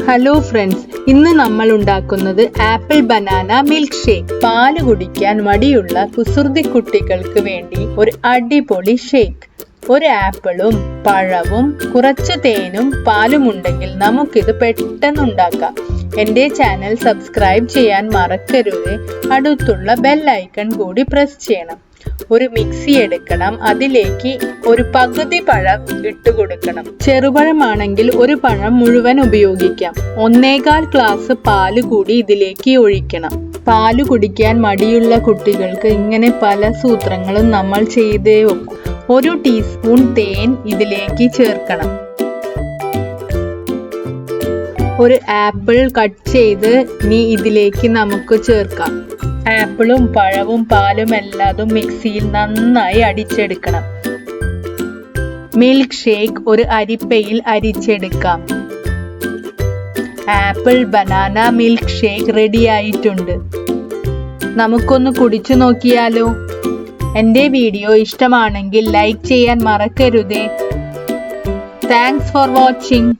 Hello friends, ഇന്ന് നമ്മൾ ഉണ്ടാക്കുന്നത് ആപ്പിൾ ബനാന മിൽക്ക് ഷേക്ക്. പാല് കുടിക്കാൻ മടിയുള്ള കുസൃതി കുട്ടികൾക്ക് വേണ്ടി ഒരു അടിപൊളി ഷേക്ക്. ഒരു ആപ്പിളും പഴവും കുറച്ച് തേനും പാലും ഉണ്ടെങ്കിൽ നമുക്കിത് പെട്ടെന്ന് ഉണ്ടാക്കാം. എൻ്റെ ചാനൽ സബ്സ്ക്രൈബ് ചെയ്യാൻ മറക്കരുത്. അടുത്തുള്ള ബെൽ ഐക്കൺ കൂടി പ്രസ് ചെയ്യണം. ഒരു മിക്സി എടുക്കണം. അതിലേക്ക് ഒരു പകുതി പഴം ഇട്ട് കൊടുക്കണം. ചെറുപഴമാണെങ്കിൽ ഒരു പഴം മുഴുവൻ ഉപയോഗിക്കാം. 1.25 ഗ്ലാസ് പാല് കൂടി ഇതിലേക്ക് ഒഴിക്കണം. പാല് കുടിക്കാൻ മടിയുള്ള കുട്ടികൾക്ക് ഇങ്ങനെ പല സൂത്രങ്ങളും നമ്മൾ ചെയ്തേ വെക്കും. 1 ടീസ്പൂൺ തേൻ ഇതിലേക്ക് ചേർക്കണം. ഒരു ആപ്പിൾ കട്ട് ചെയ്ത് ഇനി ഇതിലേക്ക് നമുക്ക് ചേർക്കാം. ആപ്പിളും പഴവും പാലും എല്ലാതും മിക്സിയിൽ നന്നായി അടിച്ചെടുക്കണം. മിൽക്ക് ഷേക്ക് ഒരു അരിപ്പയിൽ അരിച്ചെടുക്കാം. Apple banana milk shake ready ആയിട്ടുണ്ട്. നമുക്കൊന്ന് കുടിച്ചു നോക്കിയാലോ? എൻ്റെ വീഡിയോ ഇഷ്ടമാണെങ്കിൽ ലൈക്ക് ചെയ്യാൻ മറക്കരുതേ. Thanks for watching.